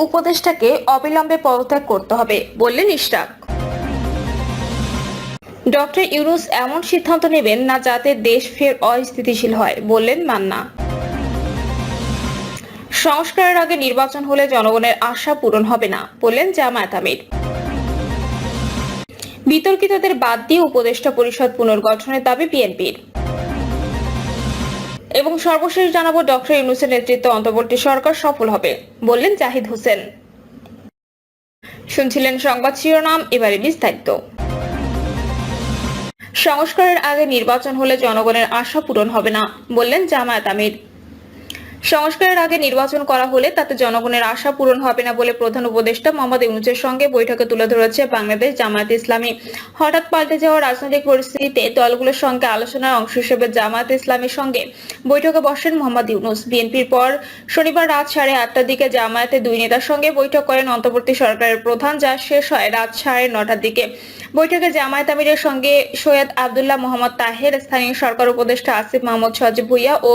উপদেষ্টাকে অবিলম্বে পদত্যাগ করতে হবে বললেন ইশরাক। ডক্টর ইউনূস এমন সিদ্ধান্ত নেবেন না যাতে দেশ ফের অস্থিতিশীল হয় বললেন মান্না। সংস্কারের আগে নির্বাচন হলে জনগণের আশা পূরণ হবে না বললেন জামায়াত আমির। বিতর্কিতদের বাদ দিয়ে উপদেষ্টা পরিষদ পুনর্গঠনের দাবি বিএনপির। এবং সর্বশেষ জানাবো, ডক্টর ইউনূসের নেতৃত্বে অন্তর্বর্তী সরকার সফল হবে বললেন জাহিদ হোসেন। শুনছিলেন সংবাদ শিরোনাম, এবারে বিস্তারিত। সংস্কারের আগে নির্বাচন হলে জনগণের আশা পূরণ হবে না বললেন জামায়াত আমির। সংস্কারের আগে নির্বাচন করা হলে তাতে জনগণের আশা পূরণ হবে না বলে প্রধান উপদেষ্টা মোহাম্মদ ইউনূসের সঙ্গে বৈঠকে তুলে ধরেছে বাংলাদেশ জামায়াত ইসলামী। হঠাৎ পাল্টে যাওয়া রাজনৈতিক পরিস্থিতিতে দলগুলোর সঙ্গে আলোচনার অংশ হিসেবে জামায়াত ইসলামীর সঙ্গে বৈঠকে বসেন মোহাম্মদ ইউনূস। বিএনপির পর শনিবার রাত 8:30টার দিকে জামায়াতের দুই নেতার সঙ্গে বৈঠক করেন অন্তর্বর্তী সরকারের প্রধান, যা শেষ হয় রাত 9:30টার দিকে। বৈঠকে জামায়াত আমিরের সঙ্গে সৈয়দ আব্দুল্লাহ মোহাম্মদ তাহের, স্থানীয় সরকার উপদেষ্টা আসিফ মাহমুদ সজীব ভুঁইয়া ও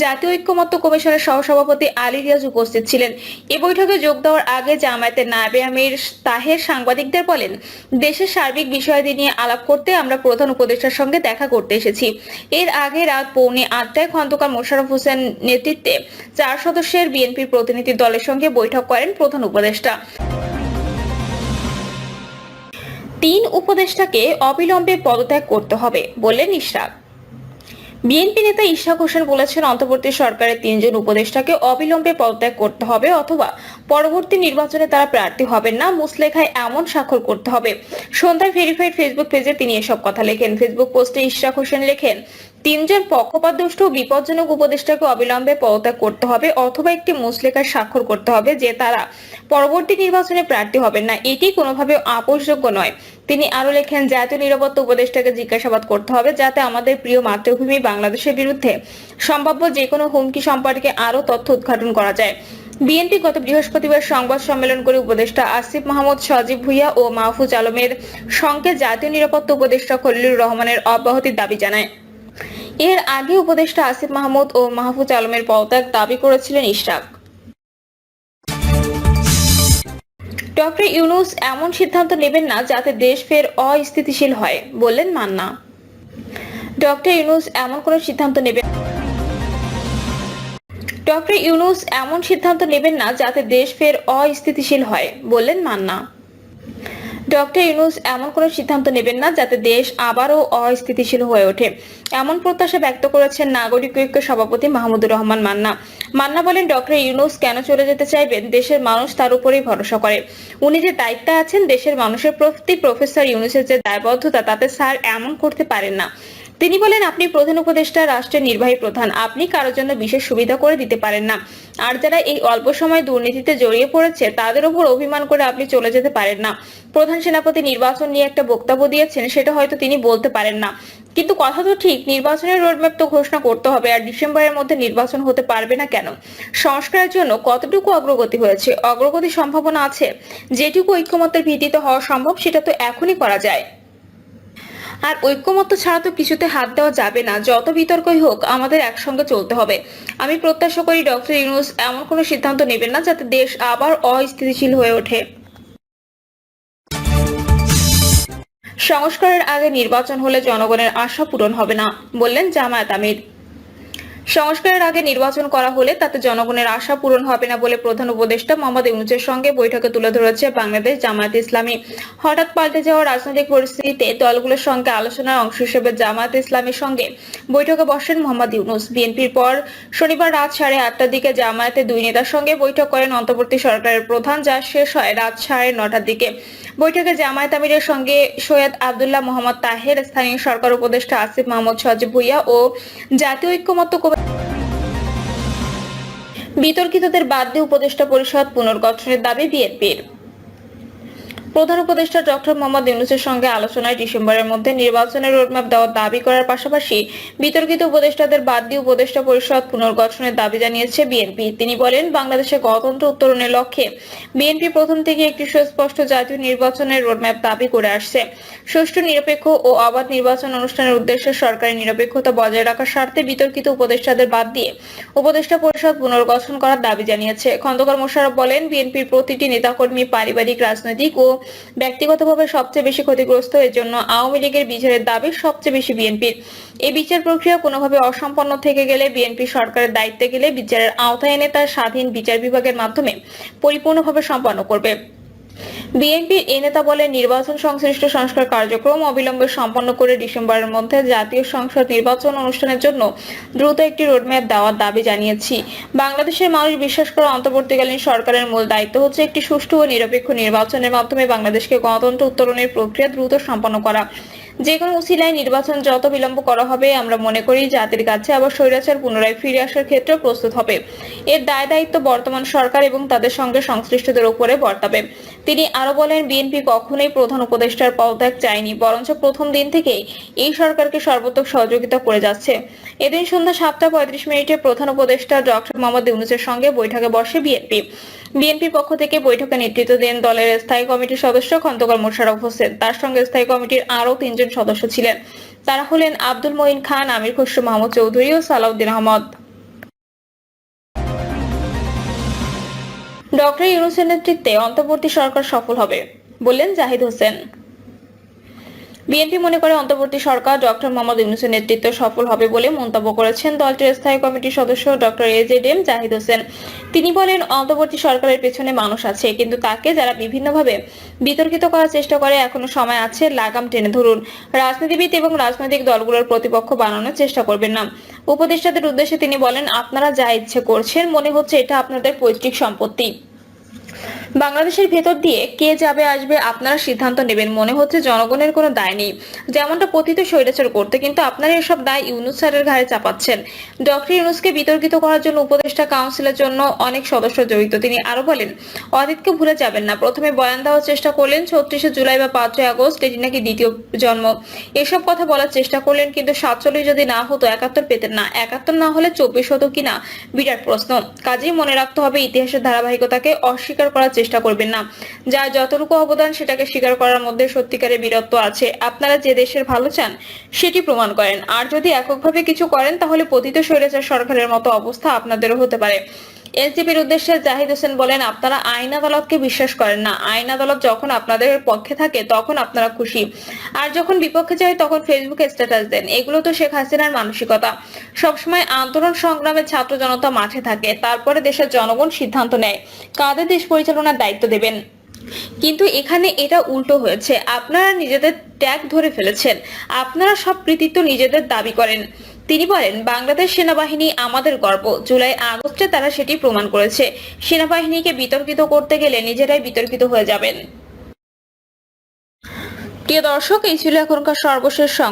জাতীয় ঐক্যমত্য কমিশনের সহসভাপতি আলী রিয়াজ উপস্থিত ছিলেন। এই বৈঠকে যোগ দেওয়ার আগে জামায়াতের নায়েবে আমির তাহের সাংবাদিকদের বলেন, দেশের সার্বিক বিষয়াদি নিয়ে আলাপ করতে আমরা প্রধান উপদেষ্টার সঙ্গে দেখা করতে এসেছি। এর আগে রাত 7:45টায় খন্দকার মোশাররফ হোসেন নেতৃত্বে 4 সদস্যের বিএনপির প্রতিনিধি দলের সঙ্গে বৈঠক করেন প্রধান উপদেষ্টা। 3 উপদেষ্টাকে অবিলম্বে পদত্যাগ করতে হবে বললেন ইশরাক। বিএনপি নেতা ইশরাক হোসেন বলেছেন, অন্তর্বর্তী সরকারের 3 জন উপদেষ্টাকে অবিলম্বে পদত্যাগ করতে হবে অথবা পরবর্তী নির্বাচনে তারা প্রার্থী হবেন না, মুসলেখায় এমন স্বাক্ষর করতে হবে। সন্ধ্যায় ভেরিফাইড ফেসবুক পেজে তিনি এসব কথা লেখেন। ফেসবুক পোস্টে ইশরাক হোসেন লেখেন, 3 জন পক্ষপাতদুষ্ট ও বিপজ্জনক উপদেষ্টাকে অবিলম্বে পদত্যাগ করতে হবে অথবা একটি মুসলেখায় স্বাক্ষর করতে হবে যে তারা পরবর্তী নির্বাচনে প্রার্থী হবেন না। এটি কোনোভাবেও আপোষযোগ্য নয়। তিনি আরো লেখেন, জাতীয় নিরাপত্তা উপদেষ্টাকে জিজ্ঞাসাবাদ করতে হবে যাতে আমাদের প্রিয় মাতৃভূমি বাংলাদেশের বিরুদ্ধে সম্ভাব্য যে কোনো হুমকি সম্পর্কে আরো তথ্য উদ্ঘাটন করা যায়। বিএনপি গত বৃহস্পতিবার সংবাদ সম্মেলন করে উপদেষ্টা আসিফ মাহমুদ সজীব ভুঁইয়া ও মাহফুজ আলমের সঙ্গে জাতীয় নিরাপত্তা উপদেষ্টা খলিলুর রহমানের অব্যাহতির দাবি জানায়। এর আগে উপদেষ্টা আসিফ মাহমুদ ও মাহফুজ আলমের পদত্যাগ দাবি করেছিলেন ইশরাক। ডক্টর ইউনূস এমন সিদ্ধান্ত নেবেন না যাতে দেশ ফের অস্থিতিশীল হয় বললেন মান্না। ডক্টর ইউনূস এমন সিদ্ধান্ত নেবেন না যাতে দেশ ফের অস্থিতিশীল হয় বললেন মান্না। ডক্টর ইউনূস এমন সিদ্ধান্ত নেবেন না যাতে দেশ আবারও অস্থিতিশীল হয়ে ওঠে, এমন প্রত্যাশা ব্যক্ত করেছেন নাগরিক ঐক্য সভাপতি মাহমুদুর রহমান মান্না। মান্না বলেন, ডক্টর ইউনূস কেন চলে যেতে চাইবেন? দেশের মানুষ তার উপরেই ভরসা করে। উনি যে দায়িত্বে আছেন দেশের মানুষের প্রতি প্রফেসর ইউনূসের যে দায়বদ্ধতা, তাতে স্যার এমন করতে পারেন না। তিনি বলেন, আপনি প্রধান উপদেষ্টা, রাষ্ট্রের নির্বাহী প্রধান, আপনি কারোর জন্য বিশেষ সুবিধা করে দিতে পারেন না। আর যারা এই অল্প সময় দুর্নীতিতে জড়িয়ে পড়েছে তাদের উপর অভিমান করে আপনি চলে যেতে পারেন না। প্রধান সেনাপতি নির্বাচন নিয়ে একটা বক্তব্য দিয়েছেন, সেটা হয়তো তিনি বলতে পারেন না, কিন্তু কথা তো ঠিক, নির্বাচনের রোডম্যাপ তো ঘোষণা করতে হবে। আর ডিসেম্বরের মধ্যে নির্বাচন হতে পারবে না কেন? সংস্কারের জন্য কতটুকু অগ্রগতি হয়েছে? অগ্রগতির সম্ভাবনা আছে। যেটুকু ঐক্যমত্যের ভিত্তিতে হওয়া সম্ভব সেটা তো এখনই করা যায়। আর ঐক্যমত্য ছাড়া তো কিছুতে হাত দেওয়া যাবে না। যত বিতর্কই হোক আমাদের একসঙ্গে চলতে হবে। আমি প্রত্যাশা করি ডক্টর ইউনূস এমন সিদ্ধান্ত নেবেন না যাতে দেশ আবার অস্থিতিশীল হয়ে ওঠে। সংস্কারের আগে নির্বাচন হলে জনগণের আশা পূরণ হবে না বললেন জামায়াত আমির। সংস্কারের আগে নির্বাচন করা হলে তাতে জনগণের আশা পূরণ হবে না বলে প্রধান উপদেষ্টা মোহাম্মদ ইউনূসের সঙ্গে বৈঠকে তুলে ধরেছে বাংলাদেশ জামায়াত ইসলামী। হঠাৎ পাল্টে যাওয়া রাজনৈতিক পরিস্থিতিতে দলগুলোর সঙ্গে আলোচনার অংশ হিসেবে জামায়াত ইসলামীর সঙ্গে বৈঠকে বসেন মোহাম্মদ ইউনূস। বিএনপির পর শনিবার রাত 8:30টার দিকে জামায়াতের দুই নেতার সঙ্গে বৈঠক করেন অন্তর্বর্তী সরকারের প্রধান, যা শেষ হয় রাত 9:30টার দিকে। বৈঠকে জামায়াত আমিরের সঙ্গে সৈয়দ আব্দুল্লাহ মোহাম্মদ তাহের, স্থানীয় সরকার উপদেষ্টা আসিফ মাহমুদ সজীব ভুঁইয়া ও জাতীয় ঐক্যমত্য বিতর্কিতদের বাদ দিয়ে উপদেষ্টা পরিষদ পুনর্গঠনের দাবি বিএনপির। প্রধান উপদেষ্টা ডক্টর মোহাম্মদ ইউনূসের সঙ্গে আলোচনায় ডিসেম্বরের মধ্যে নির্বাচনের রোডম্যাপ দেওয়ার দাবি করার পাশাপাশি বিতর্কিত উপদেষ্টাদের বাদ দিয়ে উপদেষ্টা পরিষদ পুনর্গঠনের দাবি জানিয়েছে বিএনপি। তিনি বলেন, বাংলাদেশে গণতন্ত্র উত্তরণের লক্ষ্যে বিএনপি প্রথম থেকে একটি সুস্পষ্ট জাতীয় নির্বাচনের রোডম্যাপ দাবি করে আসছে। সুষ্ঠু, নিরপেক্ষ ও অবাধ নির্বাচন অনুষ্ঠানের উদ্দেশ্যে সরকারি নিরপেক্ষতা বজায় রাখার স্বার্থে বিতর্কিত উপদেষ্টাদের বাদ দিয়ে উপদেষ্টা পরিষদ পুনর্গঠন করার দাবি জানিয়েছে। খন্দকার মোশাররফ বলেন, বিএনপির প্রতিটি নেতাকর্মী পারিবারিক, রাজনৈতিক ও ব্যক্তিগতভাবে সবচেয়ে বেশি ক্ষতিগ্রস্ত। এর জন্য আওয়ামী লীগের বিচারের দাবি সবচেয়ে বেশি বিএনপির। এই বিচার প্রক্রিয়া কোনোভাবে অসম্পন্ন থেকে গেলে বিএনপি সরকারের দায়িত্বে গেলে বিচারের আওতায় এনে তার স্বাধীন বিচার বিভাগের মাধ্যমে পরিপূর্ণভাবে সম্পন্ন করবে। বিএনপির এই নেতা বলেন, নির্বাচন সংশ্লিষ্ট সংস্কার কার্যক্রম অবিলম্বে সম্পন্ন করে ডিসেম্বরের মধ্যে জাতীয় সংসদ নির্বাচন অনুষ্ঠানের জন্য দ্রুত একটি রোডম্যাপ দেওয়ার দাবি জানিয়েছি। বাংলাদেশের মানুষ বিশ্বাস করে অন্তর্বর্তীকালীন সরকারের মূল দায়িত্ব হচ্ছে একটি সুষ্ঠু ও নিরপেক্ষ নির্বাচনের মাধ্যমে বাংলাদেশকে গণতন্ত্র উত্তরণের প্রক্রিয়া দ্রুত সম্পন্ন করা। যে কোনো উসিলায় নির্বাচন যত বিলম্ব করা হবে, আমরা মনে করি জাতির কাছে আবার স্বৈরাচার পুনরায় ফিরে আসার ক্ষেত্রে প্রস্তুত হবে। এর দায় দায়িত্ব বর্তমান সরকার এবং তাদের সঙ্গে সংশ্লিষ্টদের উপরে বর্তাবে। তিনি আরো বলেন, বিএনপি কখনোই প্রধান উপদেষ্টার পদত্যাগ চায়নি, বরঞ্চ প্রথম দিন থেকেই এই সরকারকে সর্বোত্তম সহযোগিতা করে যাচ্ছে। এদিন সন্ধ্যা 7:35 প্রধান উপদেষ্টা ডক্টর মোহাম্মদ ইউনূসের সঙ্গে বৈঠকে বসে বিএনপি। বিএনপির পক্ষ থেকে বৈঠকে নেতৃত্ব দেন দলের স্থায়ী কমিটির সদস্য খন্দকার মোশাররফ হোসেন। তার সঙ্গে স্থায়ী কমিটির আরও 3 জন সদস্য ছিলেন। তারা হলেন আব্দুল মঈন খান, আমির খসরু মাহমুদ চৌধুরী ও সালাউদ্দিন আহমদ। ডক্টর ইউনূসের নেতৃত্বে অন্তর্বর্তী সরকার সফল হবে বললেন জাহিদ হোসেন। বিএনপি মনে করে অন্তর্বর্তী সরকার ডক্টর মোহাম্মদ ইউনূসের নেতৃত্বে সফল হবে বলে মন্তব্য করেছেন দলটির স্থায়ী কমিটির সদস্য ডক্টর এজেডএম জাহিদ হোসেন। তিনি বলেন, অন্তর্বর্তী সরকারের পেছনে মানুষ আছে, কিন্তু তাকে যারা বিভিন্নভাবে বিতর্কিত করার চেষ্টা করে এখনো সময় আছে, লাগাম টেনে ধরুন। রাজনীতিবিদ এবং রাজনৈতিক দলগুলোর প্রতিপক্ষ বানানোর চেষ্টা করবেন না। উপদেষ্টাদের উদ্দেশ্যে তিনি বলেন, আপনারা যা ইচ্ছে করছেন, মনে হচ্ছে এটা আপনাদের পৈতৃক সম্পত্তি। বাংলাদেশের ভেতর দিয়ে কে যাবে আসবে আপনারা সিদ্ধান্ত নেবেন। মনে হচ্ছে জনগণের কোনো দায় নেই, যেমনটা পতিত স্বৈরাচার করতে, কিন্তু আপনারা এসব দায় ইউনূস স্যারের ঘাড়ে চাপাচ্ছেন। ডক্টর ইউনূসকে বিতর্কিত করার জন্য উপদেষ্টা কাউন্সিলের জন্য অনেক সদস্য জড়িত। তিনি আরো বলেন, অতীতকে ভুলে যাবেন না। প্রথমে বয়ান দেওয়ার চেষ্টা করলেন 36শে জুলাই বা 5ই আগস্ট, এটি নাকি দ্বিতীয় জন্ম। এসব কথা বলার চেষ্টা করলেন, কিন্তু 47 যদি না হতো 71 পেতেন না। 71 না হলে 24 হতো কিনা বিরাট প্রশ্ন। কাজেই মনে রাখতে হবে, ইতিহাসের ধারাবাহিকতাকে অস্বীকার করার চেষ্টা করবেন না। যার যতটুকু অবদান সেটাকে স্বীকার করার মধ্যে সত্যিকারের বীরত্ব আছে। আপনারা যে দেশের ভালো চান সেটি প্রমাণ করেন। আর যদি এককভাবে কিছু করেন, তাহলে পতিত স্বৈরাচার সরকারের মতো অবস্থা আপনাদেরও হতে পারে। এনসিপির উদ্দেশ্যে জাহিদ হোসেন বলেন, আপনারা আইন আদালতকে বিশ্বাস করেন না। আইন আদালত যখন আপনাদের পক্ষে থাকে তখন আপনারা খুশি, আর যখন বিপক্ষে যায় তখন ফেসবুকে স্ট্যাটাস দেন। এগুলো তো শেখ হাসিনার মানসিকতা। সবসময় আন্দোলন সংগ্রামে ছাত্র জনতা মাঠে থাকে, তারপরে দেশের জনগণ সিদ্ধান্ত নেয় কাদের দেশ পরিচালনার দায়িত্ব দেবেন। কিন্তু এখানে এটা উল্টো হয়েছে। আপনারা নিজেদের ট্যাগ ধরে ফেলেছেন, আপনারা সব কৃতিত্ব নিজেদের দাবি করেন। তিনি বলেন, বাংলাদেশ সেনাবাহিনী আমাদের গর্ব। জুলাই আগস্টে তারা সেটি প্রমাণ করেছে। সেনাবাহিনীকে বিতর্কিত করতে গেলে নিজেরাই বিতর্কিত হয়ে যাবেন। প্রিয় দর্শক, এই ছিল এখনকার সর্বশেষ সংবাদ।